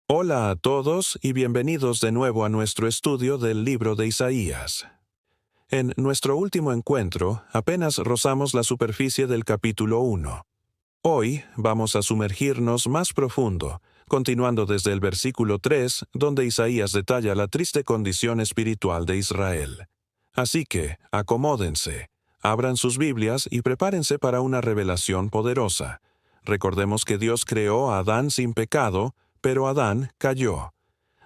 Hola a todos y bienvenidos de nuevo a nuestro estudio del libro de Isaías. En nuestro último encuentro apenas rozamos la superficie del capítulo 1. Hoy vamos a sumergirnos más profundo, continuando desde el versículo 3, donde Isaías detalla la triste condición espiritual de Israel. Así que, acomódense, abran sus Biblias y prepárense para una revelación poderosa. Recordemos que Dios creó a Adán sin pecado, pero Adán cayó.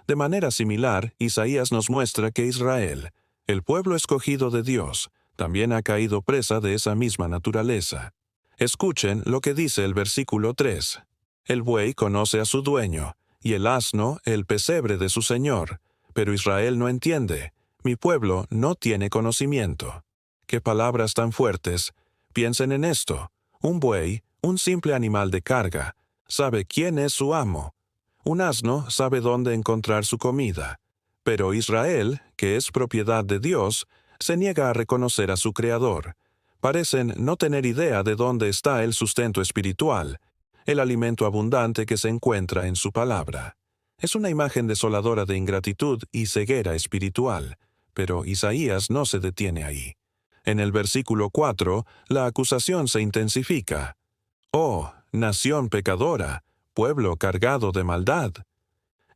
De manera similar, Isaías nos muestra que Israel, el pueblo escogido de Dios, también ha caído presa de esa misma naturaleza. Escuchen lo que dice el versículo 3. El buey conoce a su dueño, y el asno el pesebre de su señor, pero Israel no entiende, mi pueblo no tiene conocimiento. ¡Qué palabras tan fuertes! Piensen en esto. Un buey, un simple animal de carga, sabe quién es su amo. Un asno sabe dónde encontrar su comida, pero Israel, que es propiedad de Dios, se niega a reconocer a su Creador. Parecen no tener idea de dónde está el sustento espiritual, el alimento abundante que se encuentra en su palabra. Es una imagen desoladora de ingratitud y ceguera espiritual, pero Isaías no se detiene ahí. En el versículo 4, la acusación se intensifica. «Oh, nación pecadora, pueblo cargado de maldad».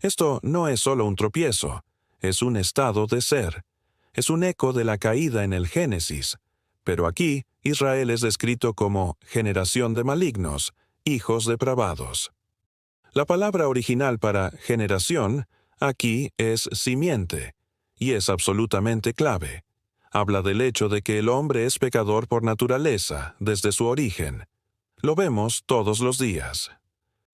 Esto no es solo un tropiezo, es un estado de ser. Es un eco de la caída en el Génesis. Pero aquí, Israel es descrito como generación de malignos, hijos depravados. La palabra original para generación aquí es simiente, y es absolutamente clave. Habla del hecho de que el hombre es pecador por naturaleza, desde su origen. Lo vemos todos los días.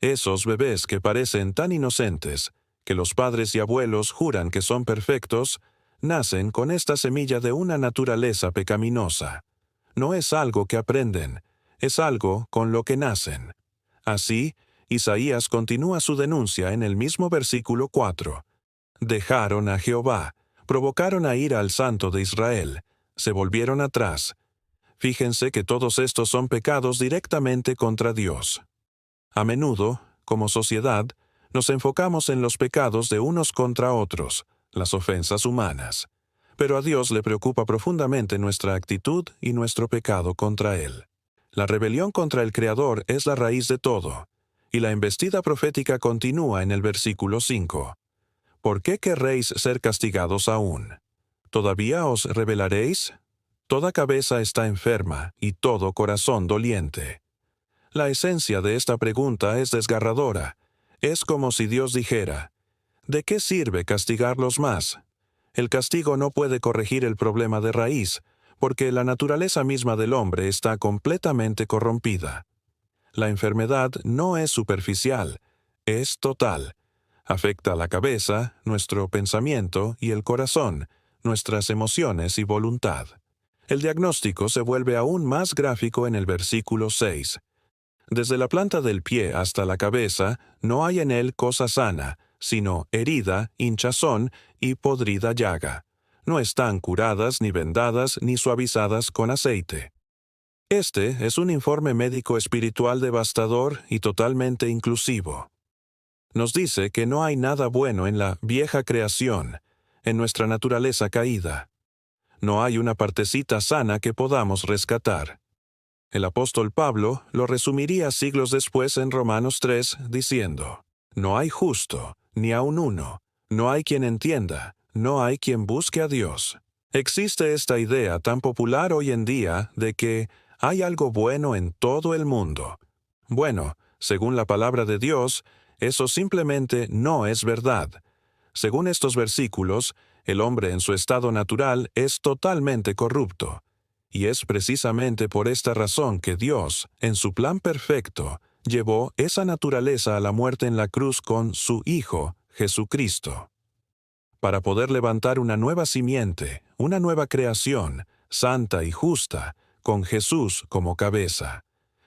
Esos bebés que parecen tan inocentes, que los padres y abuelos juran que son perfectos, nacen con esta semilla de una naturaleza pecaminosa. No es algo que aprenden, es algo con lo que nacen. Así, Isaías continúa su denuncia en el mismo versículo 4. Dejaron a Jehová, provocaron a ira al Santo de Israel, se volvieron atrás. Fíjense que todos estos son pecados directamente contra Dios. A menudo, como sociedad, nos enfocamos en los pecados de unos contra otros, las ofensas humanas. Pero a Dios le preocupa profundamente nuestra actitud y nuestro pecado contra Él. La rebelión contra el Creador es la raíz de todo, y la embestida profética continúa en el versículo 5. ¿Por qué querréis ser castigados aún? ¿Todavía os rebelaréis? Toda cabeza está enferma y todo corazón doliente. La esencia de esta pregunta es desgarradora. Es como si Dios dijera, ¿de qué sirve castigarlos más? El castigo no puede corregir el problema de raíz, porque la naturaleza misma del hombre está completamente corrompida. La enfermedad no es superficial, es total. Afecta la cabeza, nuestro pensamiento y el corazón, nuestras emociones y voluntad. El diagnóstico se vuelve aún más gráfico en el versículo 6. Desde la planta del pie hasta la cabeza, no hay en él cosa sana, sino herida, hinchazón y podrida llaga. No están curadas, ni vendadas, ni suavizadas con aceite. Este es un informe médico espiritual devastador y totalmente inclusivo. Nos dice que no hay nada bueno en la vieja creación, en nuestra naturaleza caída. No hay una partecita sana que podamos rescatar. El apóstol Pablo lo resumiría siglos después en Romanos 3, diciendo, «No hay justo, ni aun uno, no hay quien entienda, no hay quien busque a Dios». Existe esta idea tan popular hoy en día de que hay algo bueno en todo el mundo. Bueno, según la palabra de Dios, eso simplemente no es verdad. Según estos versículos, el hombre en su estado natural es totalmente corrupto. Y es precisamente por esta razón que Dios, en su plan perfecto, llevó esa naturaleza a la muerte en la cruz con su Hijo, Jesucristo. Para poder levantar una nueva simiente, una nueva creación, santa y justa, con Jesús como cabeza.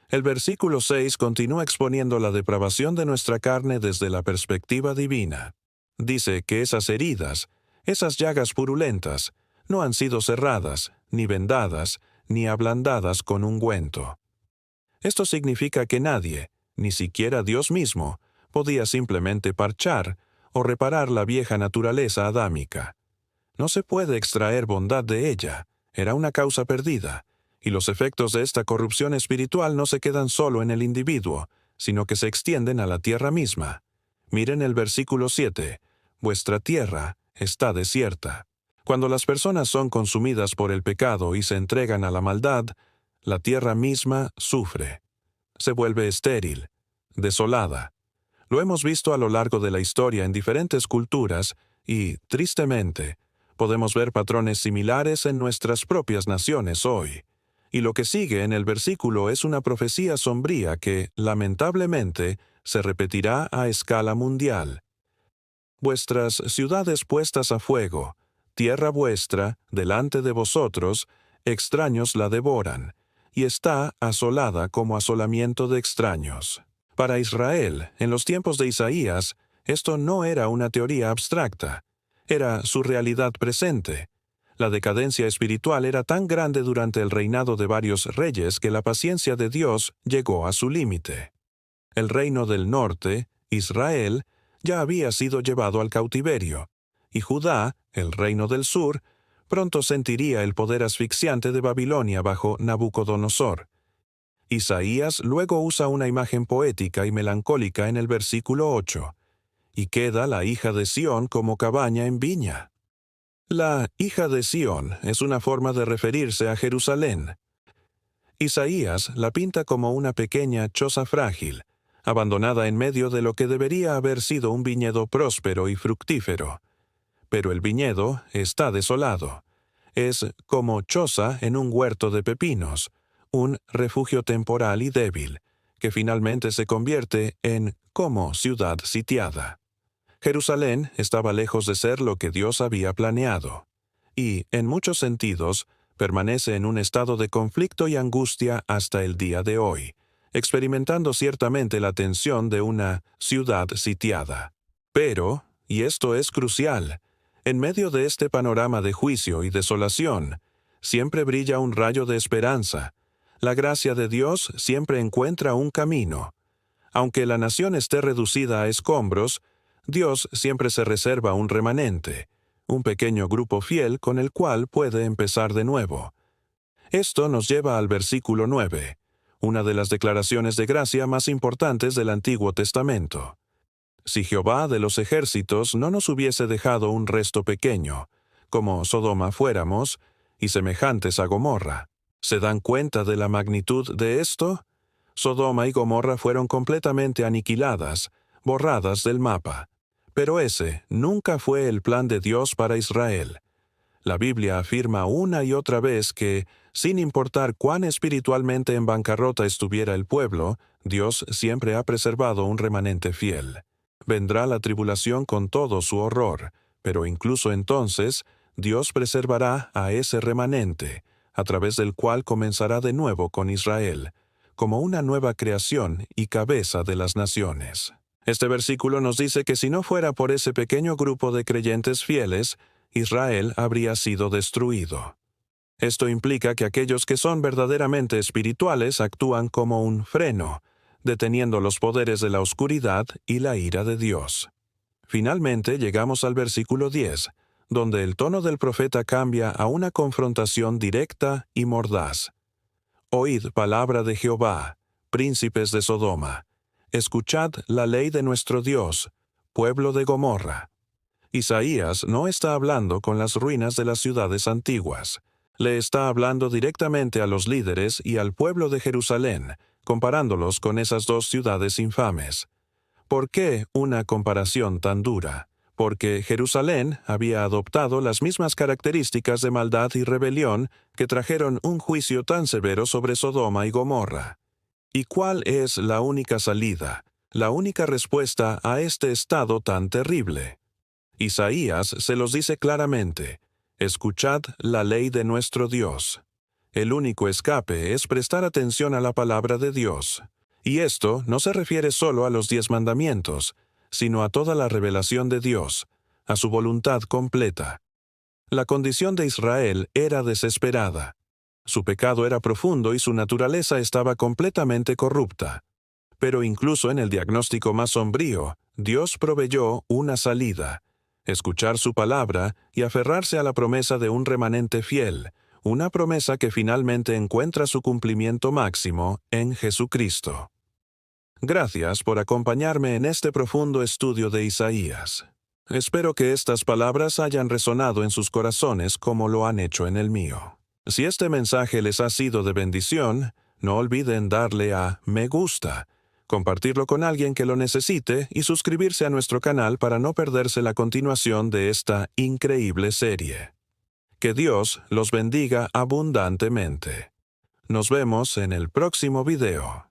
El versículo 6 continúa exponiendo la depravación de nuestra carne desde la perspectiva divina. Dice que esas heridas, esas llagas purulentas, no han sido cerradas, ni vendadas, ni ablandadas con ungüento. Esto significa que nadie, ni siquiera Dios mismo, podía simplemente parchar o reparar la vieja naturaleza adámica. No se puede extraer bondad de ella, era una causa perdida, y los efectos de esta corrupción espiritual no se quedan solo en el individuo, sino que se extienden a la tierra misma. Miren el versículo 7, vuestra tierra está desierta. Cuando las personas son consumidas por el pecado y se entregan a la maldad, la tierra misma sufre. Se vuelve estéril, desolada. Lo hemos visto a lo largo de la historia en diferentes culturas y, tristemente, podemos ver patrones similares en nuestras propias naciones hoy. Y lo que sigue en el versículo es una profecía sombría que, lamentablemente, se repetirá a escala mundial. Vuestras ciudades puestas a fuego, tierra vuestra, delante de vosotros, extraños la devoran, y está asolada como asolamiento de extraños. Para Israel, en los tiempos de Isaías, esto no era una teoría abstracta, era su realidad presente. La decadencia espiritual era tan grande durante el reinado de varios reyes que la paciencia de Dios llegó a su límite. El reino del norte, Israel, ya había sido llevado al cautiverio, y Judá, el reino del sur, pronto sentiría el poder asfixiante de Babilonia bajo Nabucodonosor. Isaías luego usa una imagen poética y melancólica en el versículo 8, y queda la hija de Sión como cabaña en viña. La hija de Sión es una forma de referirse a Jerusalén. Isaías la pinta como una pequeña choza frágil, abandonada en medio de lo que debería haber sido un viñedo próspero y fructífero. Pero el viñedo está desolado. Es como choza en un huerto de pepinos, un refugio temporal y débil, que finalmente se convierte en como ciudad sitiada. Jerusalén estaba lejos de ser lo que Dios había planeado, y, en muchos sentidos, permanece en un estado de conflicto y angustia hasta el día de hoy, experimentando ciertamente la tensión de una ciudad sitiada. Pero, y esto es crucial, en medio de este panorama de juicio y desolación, siempre brilla un rayo de esperanza. La gracia de Dios siempre encuentra un camino. Aunque la nación esté reducida a escombros, Dios siempre se reserva un remanente, un pequeño grupo fiel con el cual puede empezar de nuevo. Esto nos lleva al versículo 9, una de las declaraciones de gracia más importantes del Antiguo Testamento. Si Jehová de los ejércitos no nos hubiese dejado un resto pequeño, como Sodoma fuéramos, y semejantes a Gomorra. ¿Se dan cuenta de la magnitud de esto? Sodoma y Gomorra fueron completamente aniquiladas, borradas del mapa. Pero ese nunca fue el plan de Dios para Israel. La Biblia afirma una y otra vez que, sin importar cuán espiritualmente en bancarrota estuviera el pueblo, Dios siempre ha preservado un remanente fiel. Vendrá la tribulación con todo su horror, pero incluso entonces, Dios preservará a ese remanente, a través del cual comenzará de nuevo con Israel, como una nueva creación y cabeza de las naciones. Este versículo nos dice que si no fuera por ese pequeño grupo de creyentes fieles, Israel habría sido destruido. Esto implica que aquellos que son verdaderamente espirituales actúan como un freno, deteniendo los poderes de la oscuridad y la ira de Dios. Finalmente llegamos al versículo 10, donde el tono del profeta cambia a una confrontación directa y mordaz. Oíd palabra de Jehová, príncipes de Sodoma. Escuchad la ley de nuestro Dios, pueblo de Gomorra. Isaías no está hablando con las ruinas de las ciudades antiguas. Le está hablando directamente a los líderes y al pueblo de Jerusalén, comparándolos con esas dos ciudades infames. ¿Por qué una comparación tan dura? Porque Jerusalén había adoptado las mismas características de maldad y rebelión que trajeron un juicio tan severo sobre Sodoma y Gomorra. ¿Y cuál es la única salida, la única respuesta a este estado tan terrible? Isaías se los dice claramente: escuchad la ley de nuestro Dios. El único escape es prestar atención a la palabra de Dios. Y esto no se refiere solo a los 10 mandamientos, sino a toda la revelación de Dios, a su voluntad completa. La condición de Israel era desesperada. Su pecado era profundo y su naturaleza estaba completamente corrupta. Pero incluso en el diagnóstico más sombrío, Dios proveyó una salida: escuchar su palabra y aferrarse a la promesa de un remanente fiel, una promesa que finalmente encuentra su cumplimiento máximo en Jesucristo. Gracias por acompañarme en este profundo estudio de Isaías. Espero que estas palabras hayan resonado en sus corazones como lo han hecho en el mío. Si este mensaje les ha sido de bendición, no olviden darle a me gusta, compartirlo con alguien que lo necesite y suscribirse a nuestro canal para no perderse la continuación de esta increíble serie. Que Dios los bendiga abundantemente. Nos vemos en el próximo video.